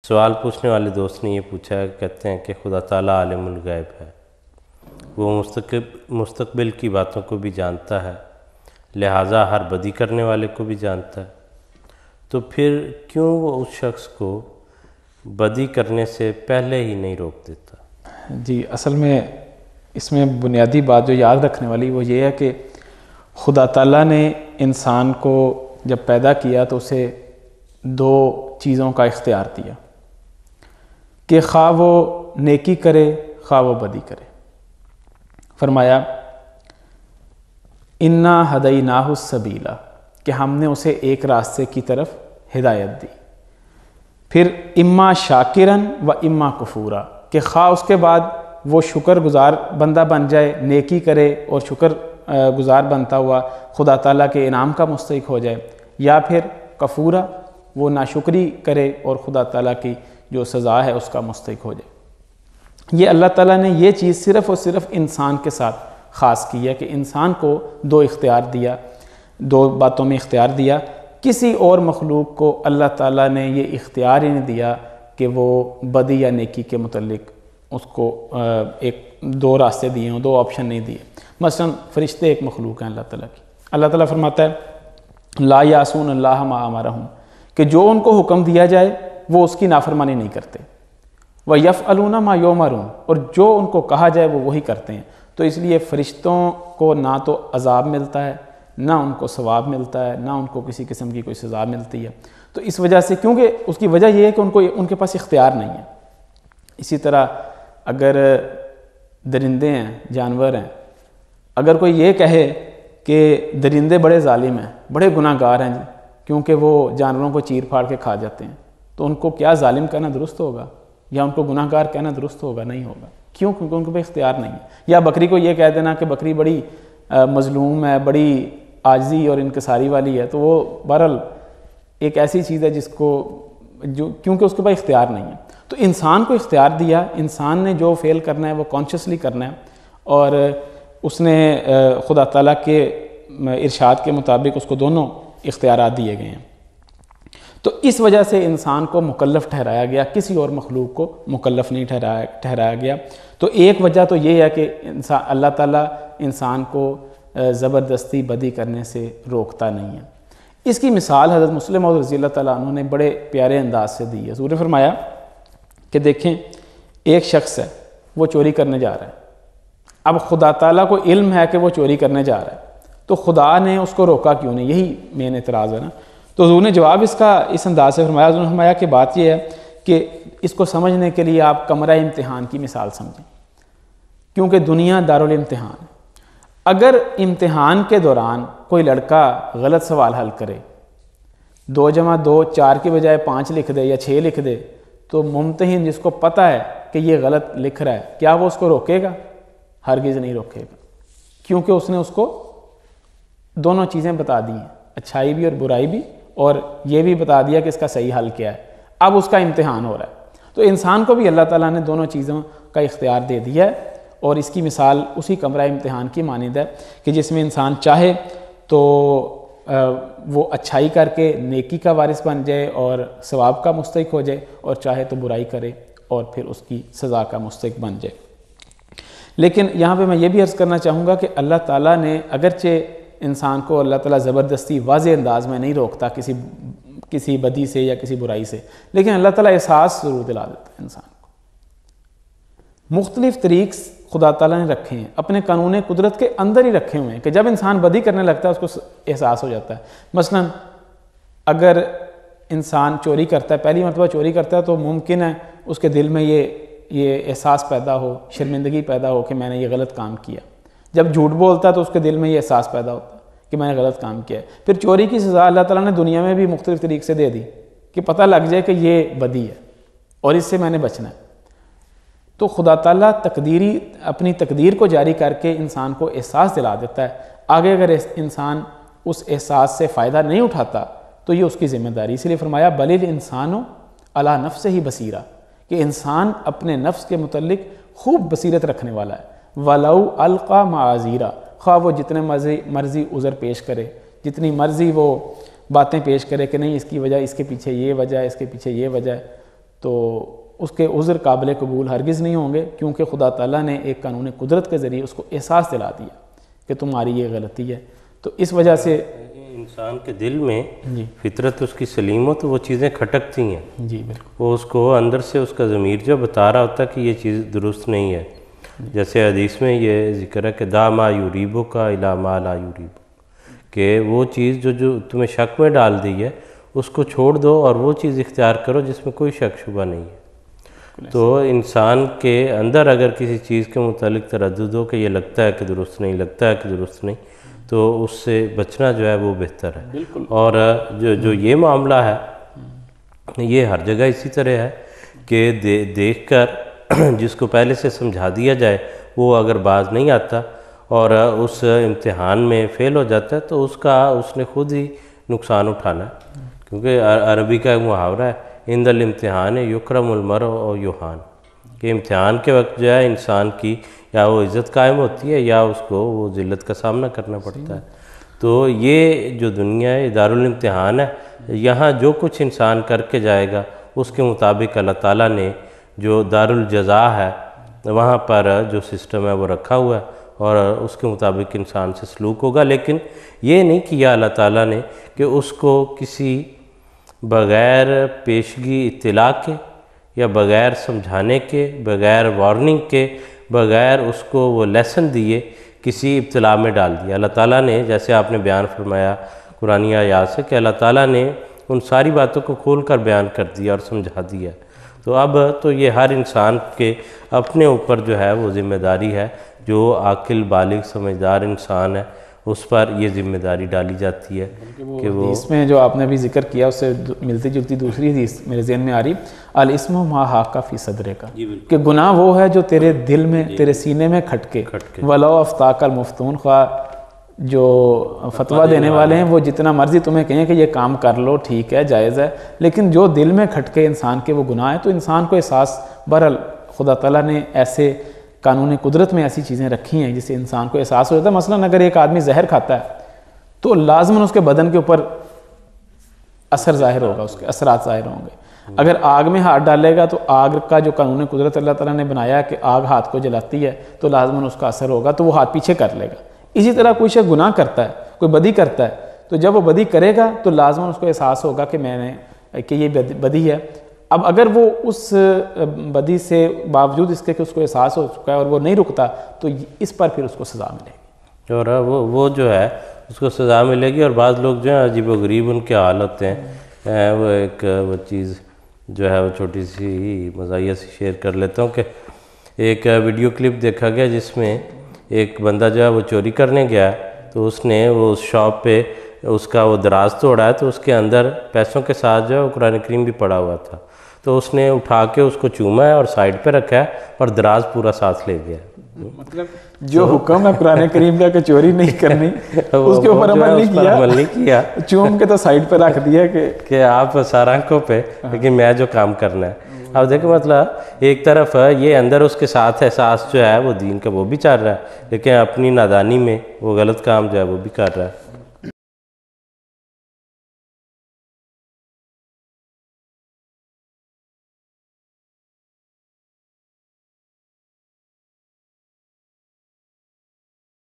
سوال پوچھنے والے دوست نے یہ پوچھا ہے، کہتے ہیں کہ خدا تعالیٰ عالم الغیب ہے، وہ مستقبل کی باتوں کو بھی جانتا ہے، لہٰذا ہر بدی کرنے والے کو بھی جانتا ہے، تو پھر کیوں وہ اس شخص کو بدی کرنے سے پہلے ہی نہیں روک دیتا؟ جی، اصل میں اس میں بنیادی بات جو یاد رکھنے والی وہ یہ ہے کہ خدا تعالیٰ نے انسان کو جب پیدا کیا تو اسے دو چیزوں کا اختیار دیا کہ خواہ وہ نیکی کرے خواہ وہ بدی کرے۔ فرمایا انا ہدیناہ السبیل، کہ ہم نے اسے ایک راستے کی طرف ہدایت دی۔ پھر اما شاکرن و اما کفورا، کہ خواہ اس کے بعد وہ شکر گزار بندہ بن جائے، نیکی کرے اور شکر گزار بنتا ہوا خدا تعالیٰ کے انعام کا مستحق ہو جائے، یا پھر کفورا، وہ ناشکری کرے اور خدا تعالیٰ کی جو سزا ہے اس کا مستحق ہو جائے۔ یہ اللہ تعالیٰ نے یہ چیز صرف اور صرف انسان کے ساتھ خاص کی ہے کہ انسان کو دو اختیار دیا، دو باتوں میں اختیار دیا۔ کسی اور مخلوق کو اللہ تعالیٰ نے یہ اختیار ہی نہیں دیا کہ وہ بدی یا نیکی کے متعلق اس کو دو راستے دیے ہوں، دو آپشن نہیں دیے۔ مثلا فرشتے ایک مخلوق ہیں اللہ تعالیٰ کی۔ اللہ تعالیٰ فرماتا ہے لا یعصون اللہ ما امرہم، کہ جو ان کو حکم دیا جائے وہ اس کی نافرمانی نہیں کرتے، وَيَفْعَلُونَ مَا يُؤْمَرُونَ، اور جو ان کو کہا جائے وہ وہی کرتے ہیں۔ تو اس لیے فرشتوں کو نہ تو عذاب ملتا ہے، نہ ان کو ثواب ملتا ہے، نہ ان کو کسی قسم کی کوئی سزا ملتی ہے۔ تو اس وجہ سے، کیونکہ اس کی وجہ یہ ہے کہ ان کے پاس اختیار نہیں ہے۔ اسی طرح اگر درندے ہیں، جانور ہیں، اگر کوئی یہ کہے کہ درندے بڑے ظالم ہیں، بڑے گناہ گار ہیں جی، کیونکہ وہ جانوروں کو چیر پھاڑ کے کھا جاتے ہیں، تو ان کو کیا ظالم کہنا درست ہوگا یا ان کو گناہ گار کہنا درست ہوگا؟ نہیں ہوگا۔ کیوں؟ کیونکہ ان کے پاس اختیار نہیں ہے۔ یا بکری کو یہ کہہ دینا کہ بکری بڑی مظلوم ہے، بڑی عاجزی اور انکساری والی ہے، تو وہ بہرحال ایک ایسی چیز ہے جس کو کیونکہ اس کے پاس اختیار نہیں ہے۔ تو انسان کو اختیار دیا، انسان نے جو فعل کرنا ہے وہ کانشیسلی کرنا ہے، اور اس نے خدا تعالیٰ کے ارشاد کے مطابق اس کو دونوں اختیارات دیے گئے ہیں۔ تو اس وجہ سے انسان کو مکلف ٹھہرایا گیا، کسی اور مخلوق کو مکلف نہیں ٹھہرایا گیا۔ تو ایک وجہ تو یہ ہے کہ اللہ تعالیٰ انسان کو زبردستی بدی کرنے سے روکتا نہیں ہے۔ اس کی مثال حضرت مسلم موعود رضی اللہ تعالیٰ عنہ نے بڑے پیارے انداز سے دی ہے۔ حضور نے فرمایا کہ دیکھیں، ایک شخص ہے، وہ چوری کرنے جا رہا ہے۔ اب خدا تعالیٰ کو علم ہے کہ وہ چوری کرنے جا رہا ہے، تو خدا نے اس کو روکا کیوں نہیں؟ یہی مین اعتراض ہے نا۔ تو حضور نے جواب اس انداز سے فرمایا۔ حضور نے فرمایا کہ بات یہ ہے کہ اس کو سمجھنے کے لیے آپ کمرہ امتحان کی مثال سمجھیں، کیونکہ دنیا دارالامتحان ہے۔ اگر امتحان کے دوران کوئی لڑکا غلط سوال حل کرے، 2 + 2 4 کی بجائے 5 لکھ دے یا 6 لکھ دے، تو ممتحن جس کو پتہ ہے کہ یہ غلط لکھ رہا ہے، کیا وہ اس کو روکے گا؟ ہرگز نہیں روکے گا، کیونکہ اس نے اس کو دونوں چیزیں بتا دی ہیں، اچھائی بھی اور برائی بھی، اور یہ بھی بتا دیا کہ اس کا صحیح حل کیا ہے۔ اب اس کا امتحان ہو رہا ہے۔ تو انسان کو بھی اللہ تعالیٰ نے دونوں چیزوں کا اختیار دے دیا ہے، اور اس کی مثال اسی کمرہ امتحان کی مانند ہے کہ جس میں انسان چاہے تو وہ اچھائی کر کے نیکی کا وارث بن جائے اور ثواب کا مستحق ہو جائے، اور چاہے تو برائی کرے اور پھر اس کی سزا کا مستحق بن جائے۔ لیکن یہاں پہ میں یہ بھی عرض کرنا چاہوں گا کہ اللہ تعالیٰ نے اگرچہ انسان کو اللہ تعالیٰ زبردستی واضح انداز میں نہیں روکتا کسی بدی سے یا کسی برائی سے، لیکن اللہ تعالیٰ احساس ضرور دلا دیتا ہے انسان کو۔ مختلف طریق خدا تعالیٰ نے رکھے ہیں، اپنے قانون قدرت کے اندر ہی رکھے ہوئے ہیں کہ جب انسان بدی کرنے لگتا ہے اس کو احساس ہو جاتا ہے۔ مثلا اگر انسان چوری کرتا ہے، پہلی مرتبہ چوری کرتا ہے، تو ممکن ہے اس کے دل میں یہ احساس پیدا ہو، شرمندگی پیدا ہو کہ میں نے یہ غلط کام کیا۔ جب جھوٹ بولتا ہے تو اس کے دل میں یہ احساس پیدا ہوتا ہے کہ میں نے غلط کام کیا ہے۔ پھر چوری کی سزا اللہ تعالیٰ نے دنیا میں بھی مختلف طریق سے دے دی کہ پتہ لگ جائے کہ یہ بدی ہے اور اس سے میں نے بچنا ہے۔ تو خدا تعالیٰ اپنی تقدیر کو جاری کر کے انسان کو احساس دلا دیتا ہے۔ آگے اگر انسان اس احساس سے فائدہ نہیں اٹھاتا تو یہ اس کی ذمہ داری۔ اس لیے فرمایا بل الانسان علی نفسہ بصیرہ، کہ انسان اپنے نفس کے متعلق خوب بصیرت رکھنے والا ہے۔ وَلَوْ أَلْقَى مَعَاذِيرًا، خواہ وہ جتنے مرضی عذر پیش کرے، جتنی مرضی وہ باتیں پیش کرے کہ نہیں اس کی وجہ، اس کے پیچھے یہ وجہ ہے، اس کے پیچھے یہ وجہ ہے، تو اس کے عذر قابل قبول ہرگز نہیں ہوں گے، کیونکہ خدا تعالیٰ نے ایک قانون قدرت کے ذریعے اس کو احساس دلا دیا کہ تمہاری یہ غلطی ہے۔ تو اس وجہ سے انسان کے دل میں جی فطرت اس کی سلیم ہو تو وہ چیزیں کھٹکتی ہیں، جی بالکل وہ اس کو اندر سے اس کا ضمیر جو بتا رہا ہوتا ہے کہ یہ چیز درست نہیں ہے۔ جیسے حدیث میں یہ ذکر ہے کہ دا ما یوریبو کا الا ما لا یوریبو، کہ وہ چیز جو تمہیں شک میں ڈال دی ہے اس کو چھوڑ دو اور وہ چیز اختیار کرو جس میں کوئی شک شبہ نہیں ہے۔ تو انسان کے اندر اگر کسی چیز کے متعلق تردد ہو کہ یہ لگتا ہے کہ درست نہیں، لگتا ہے کہ درست نہیں، تو اس سے بچنا جو ہے وہ بہتر ہے۔ اور جو یہ معاملہ ہے یہ ہر جگہ اسی طرح ہے کہ دیکھ کر جس کو پہلے سے سمجھا دیا جائے وہ اگر باز نہیں آتا اور اس امتحان میں فیل ہو جاتا ہے تو اس نے خود ہی نقصان اٹھانا ہے، کیونکہ عربی کا ایک محاورہ ہے عند الامتحان یکرم المرء و یہان، کہ امتحان کے وقت جو ہے انسان کی یا وہ عزت قائم ہوتی ہے یا اس کو وہ ذلت کا سامنا کرنا پڑتا ہے۔ تو یہ جو دنیا ہے دارالامتحان ہے، یہاں جو کچھ انسان کر کے جائے گا اس کے مطابق اللہ تعالیٰ نے جو دارالجزا ہے وہاں پر جو سسٹم ہے وہ رکھا ہوا ہے اور اس کے مطابق انسان سے سلوک ہوگا۔ لیکن یہ نہیں کیا اللہ تعالیٰ نے کہ اس کو کسی بغیر پیشگی اطلاع کے یا بغیر سمجھانے کے، بغیر وارننگ کے، بغیر اس کو وہ لیسن دیے کسی ابتلا میں ڈال دیا۔ اللہ تعالیٰ نے جیسے آپ نے بیان فرمایا قرآنی آیات سے کہ اللہ تعالیٰ نے ان ساری باتوں کو کھول کر بیان کر دیا اور سمجھا دیا، تو اب تو یہ ہر انسان کے اپنے اوپر جو ہے وہ ذمہ داری ہے، جو عاقل بالغ سمجھدار انسان ہے اس پر یہ ذمہ داری ڈالی جاتی ہے کہ وہ اس میں جو آپ نے بھی ذکر کیا اس سے ملتی جلتی دوسری حدیث میرے ذہن میں آ رہی، الاسم ما حاک فی صدرے کا، کہ گناہ وہ ہے جو تیرے دل میں تیرے سینے میں کھٹکے، ولو افتاک المفتون، خواہ جو فتویٰ دینے والے ہیں وہ جتنا مرضی تمہیں کہیں کہ یہ کام کر لو ٹھیک ہے جائز ہے، لیکن جو دل میں کھٹکے انسان کے وہ گناہ ہے، تو انسان کو احساس، بہرحال خدا تعالیٰ نے ایسے قانون قدرت میں ایسی چیزیں رکھی ہیں جس سے انسان کو احساس ہو جاتا ہے۔ مثلاً اگر ایک آدمی زہر کھاتا ہے تو لازماً اس کے بدن کے اوپر اثر ظاہر ہوگا، اس کے اثرات ظاہر ہوں گے۔ اگر آگ میں ہاتھ ڈالے گا تو آگ کا جو قانون قدرت اللہ تعالیٰ نے بنایا ہے کہ آگ ہاتھ کو جلاتی ہے تو لازماً اس کا اثر ہوگا، تو وہ ہاتھ پیچھے کر لے گا۔ اسی طرح کوئی شخص گناہ کرتا ہے، کوئی بدی کرتا ہے، تو جب وہ بدی کرے گا تو لازماً اس کو احساس ہوگا کہ میں نے کہ یہ بدی ہے۔ اب اگر وہ اس بدی سے باوجود اس کے کہ اس کو احساس ہو چکا ہے اور وہ نہیں رکتا تو اس پر پھر اس کو سزا ملے گی، اور وہ جو ہے اس کو سزا ملے گی۔ اور بعض لوگ جو ہیں عجیب و غریب ان کے حال ہوتے ہیں، وہ ایک وہ چیز جو ہے وہ چھوٹی سی مزاحیہ سے شیئر کر لیتا ہوں کہ ایک ویڈیو کلپ دیکھا گیا جس میں ایک بندہ جو ہے وہ چوری کرنے گیا تو اس نے وہ اس شاپ پہ اس کا وہ دراز توڑا ہے، تو اس کے اندر پیسوں کے ساتھ جو ہے وہ قرآن کریم بھی پڑا ہوا تھا، تو اس نے اٹھا کے اس کو چوما ہے اور سائڈ پہ رکھا ہے اور دراز پورا ساتھ لے گیا۔ مطلب جو حکم ہے قرآن کریم کا کہ چوری نہیں کرنی اس کے اوپر عمل نہیں کیا، چوم کے تو سائڈ پہ رکھ دیا کہ آپ سارانکوں پہ، لیکن میں جو کام کرنا ہے۔ اب دیکھیں مطلب ایک طرف یہ اندر اس کے ساتھ احساس جو ہے وہ دین کا وہ بھی چل رہا ہے، لیکن اپنی نادانی میں وہ غلط کام جو ہے وہ بھی کر رہا ہے۔